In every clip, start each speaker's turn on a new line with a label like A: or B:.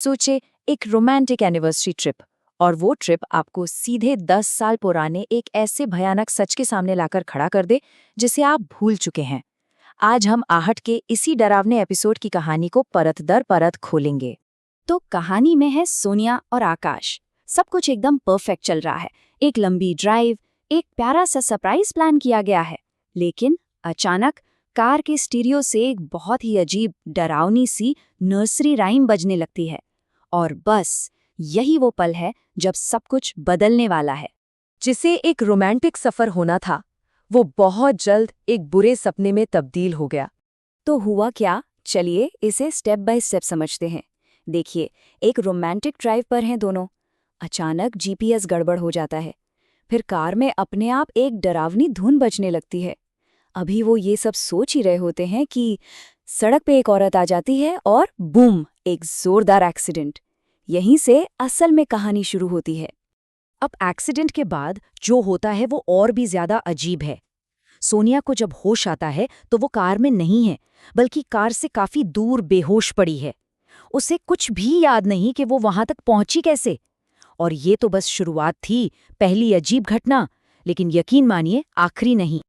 A: सोचे, एक romantic anniversary trip, और वो ट्रिप आपको सीधे 10 साल पुराने एक ऐसे भयानक सच के सामने लाकर खड़ा कर दे जिसे आप भूल चुके हैं। आज हम आहट के इसी डरावने एपिसोड की कहानी को परत दर परत खोलेंगे। तो कहानी में है सोनिया और आकाश। सब कुछ एकदम परफेक्ट चल रहा है। एक लंबी ड्राइव, एक प्यारा सा सरप्राइज प्लान किया गया है। लेकिन अचानक कार के स्टीरियो से एक बहुत ही अजीब डरावनी सी नर्सरी राइम बजने लगती है। और बस यही वो पल है जब सब कुछ बदलने वाला है। जिसे एक रोमांटिक सफर होना था, वो बहुत जल्द एक बुरे सपने में तब्दील हो गया। तो हुआ क्या? चलिए इसे स्टेप बाय स्टेप समझते हैं। देखिए, एक रोमांटिक ड्राइव पर हैं दोनों। अचानक जीपीएस गड़बड़ हो जाता है। फिर कार में अपने आप एक डरावनी धुन बजने लगती है। अभी वो ये सब सोच ही रहे होते हैं कि सड़क पे एक औरत आ जाती है और बूम, एक जोरदार एक्सीडेंट। यहीं से असल में कहानी शुरू होती है। अब एक्सीडेंट के बाद जो होता है वो और भी ज्यादा अजीब है। सोनिया को जब होश आता है तो वो कार में नहीं है, बल्कि कार से काफी दूर बेहोश पड़ी है। उसे कुछ भी याद नहीं कि वो वहां तक पहुंची कैसे। और ये तो बस शुरुआत थी, पहली अजीब घटना। लेकिन यकीन मानिए, आखिरी नहीं।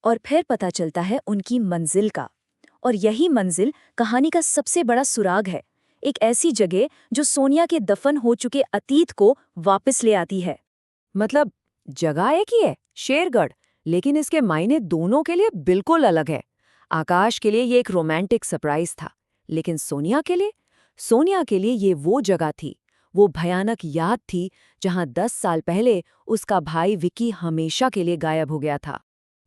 A: और फिर पता चलता है उनकी मंजिल का। और यही मंजिल कहानी का सबसे बड़ा सुराग है। एक ऐसी जगह जो सोनिया के दफन हो चुके अतीत को वापस ले आती है।
B: मतलब जगह एक ही है, शेरगढ़, लेकिन इसके मायने दोनों के लिए बिल्कुल अलग है। आकाश के लिए ये एक रोमांटिक सरप्राइज था, लेकिन सोनिया के लिए ये वो जगह थी, वो भयानक याद थी जहां 10 साल पहले उसका भाई विकी हमेशा के लिए गायब हो गया था।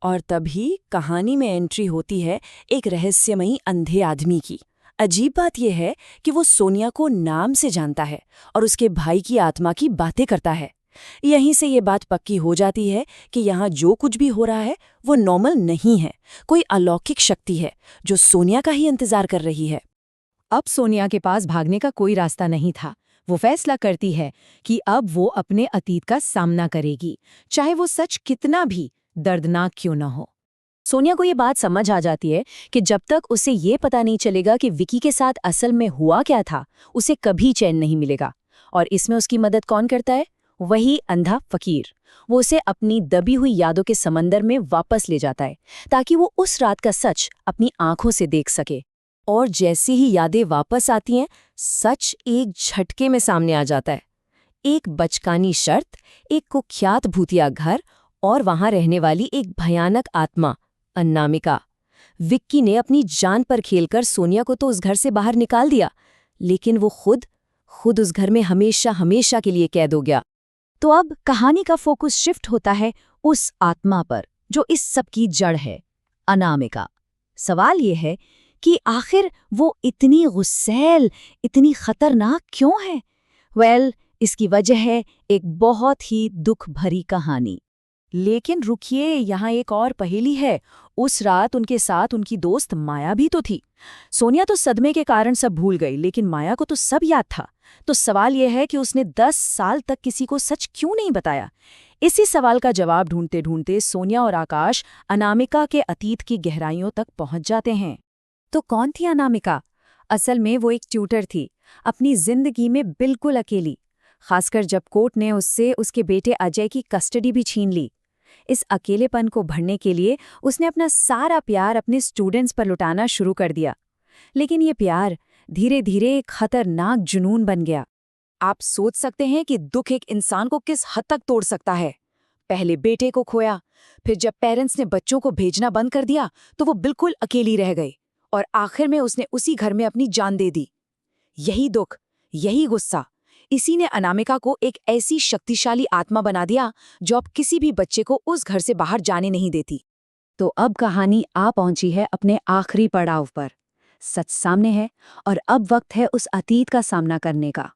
B: और तभी कहानी में एंट्री होती है एक रहस्यमयी अंधे आदमी की। अजीब बात यह है कि वो सोनिया को नाम से जानता है और उसके भाई की आत्मा की बातें करता है। यहीं से ये बात पक्की हो जाती है कि यहाँ जो कुछ भी हो रहा है वो नॉर्मल नहीं है, कोई अलौकिक शक्ति है जो सोनिया का ही इंतजार कर रही है।
A: अब सोनिया के पास भागने का कोई रास्ता नहीं था। वो फैसला करती है कि अब वो अपने अतीत का सामना करेगी, चाहे वो सच कितना भी दर्दनाक क्यों न हो। सोनिया को ये बात समझ आ जाती है कि जब तक उसे ये पता नहीं चलेगा कि विकी के साथ असल में हुआ क्या था, उसे कभी चैन नहीं मिलेगा। और इसमें उसकी मदद कौन करता है? वही अंधा फकीर। वो उसे अपनी दबी हुई यादों के समंदर में वापस ले जाता है, ताकि वो उस रात का सच अपनी आंखों से देख सके। और जैसे ही यादें वापस आती हैं, सच एक झटके में सामने आ जाता है। एक बचकानी शर्त, एक कुख्यात भूतिया घर, और वहां रहने वाली एक भयानक आत्मा, अनामिका। विक्की ने अपनी जान पर खेलकर सोनिया को तो उस घर से बाहर निकाल दिया, लेकिन वो खुद उस घर में हमेशा हमेशा के लिए कैद हो गया। तो अब कहानी का फोकस शिफ्ट होता है उस आत्मा पर जो इस सब की जड़ है, अनामिका। सवाल ये है कि आखिर वो इतनी गुस्सैल, इतनी खतरनाक क्यों है? इसकी वजह है एक बहुत ही दुख भरी कहानी। लेकिन रुकिए, यहाँ एक और पहेली है। उस रात उनके साथ उनकी दोस्त माया भी तो थी। सोनिया तो सदमे के कारण सब भूल गई, लेकिन माया को तो सब याद था। तो सवाल यह है कि उसने 10 साल तक किसी को सच क्यों नहीं बताया? इसी सवाल का जवाब ढूंढते ढूंढते सोनिया और आकाश अनामिका के अतीत की गहराइयों तक पहुंच जाते हैं। तो कौन थी अनामिका? असल में वो एक ट्यूटर थी, अपनी जिंदगी में बिल्कुल अकेली, खासकर जब कोर्ट ने उससे उसके बेटे अजय की कस्टडी भी छीन ली। इस अकेलेपन को भरने के लिए उसने अपना सारा प्यार अपने स्टूडेंट्स पर लुटाना शुरू कर दिया। लेकिन ये प्यार धीरे धीरे एक खतरनाक जुनून बन गया। आप सोच सकते हैं कि दुख एक इंसान को किस हद तक तोड़ सकता है। पहले बेटे को खोया, फिर जब पेरेंट्स ने बच्चों को भेजना बंद कर दिया तो वो बिल्कुल अकेली रह गई, और आखिर में उसने उसी घर में अपनी जान दे दी। यही दुख, यही गुस्सा, इसी ने अनामिका को एक ऐसी शक्तिशाली आत्मा बना दिया जो अब किसी भी बच्चे को उस घर से बाहर जाने नहीं देती। तो अब कहानी आ पहुंची है अपने आखिरी पड़ाव पर। सच सामने है और अब वक्त है उस अतीत का सामना करने का।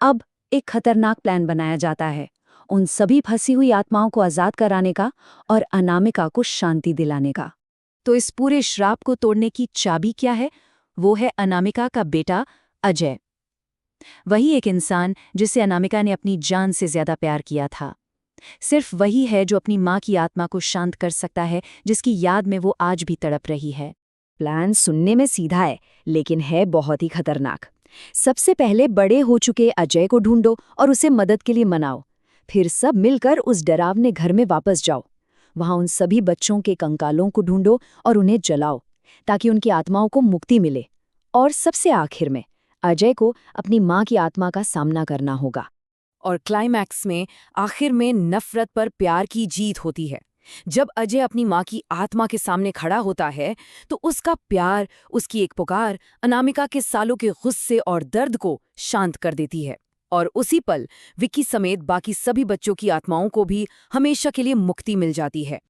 A: अब एक खतरनाक प्लान बनाया जाता है, उन सभी फंसी हुई आत्माओं को आजाद कराने का और अनामिका को शांति दिलाने का। तो इस पूरे श्राप को तोड़ने की चाबी क्या है? वो है अनामिका का बेटा अजय। वही एक इंसान जिसे अनामिका ने अपनी जान से ज्यादा प्यार किया था। सिर्फ वही है जो अपनी माँ की आत्मा को शांत कर सकता है, जिसकी याद में वो आज भी तड़प रही है। प्लान सुनने में सीधा है, लेकिन है बहुत ही खतरनाक।
B: सबसे पहले बड़े हो चुके अजय को ढूंढो और उसे मदद के लिए मनाओ। फिर सब मिलकर उस डरावने घर में वापस जाओ। वहां उन सभी बच्चों के कंकालों को ढूंढो और उन्हें जलाओ, ताकि उनकी आत्माओं को मुक्ति मिले। और सबसे आखिर में अजय को अपनी माँ की आत्मा का सामना करना होगा।
A: और क्लाइमैक्स में आखिर में नफरत पर प्यार की जीत होती है। जब अजय अपनी माँ की आत्मा के सामने खड़ा होता है तो उसका प्यार, उसकी एक पुकार अनामिका के सालों के गुस्से और दर्द को शांत कर देती है। और उसी पल विक्की समेत बाकी सभी बच्चों की आत्माओं को भी हमेशा के लिए मुक्ति मिल जाती है।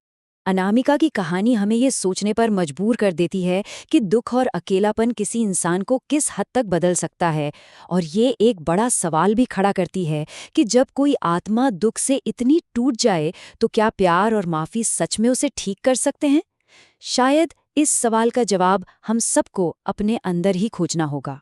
A: अनामिका की कहानी हमें ये सोचने पर मजबूर कर देती है कि दुख और अकेलापन किसी इंसान को किस हद तक बदल सकता है। और ये एक बड़ा सवाल भी खड़ा करती है कि जब कोई आत्मा दुख से इतनी टूट जाए तो क्या प्यार और माफ़ी सच में उसे ठीक कर सकते हैं? शायद इस सवाल का जवाब हम सबको अपने अंदर ही खोजना होगा।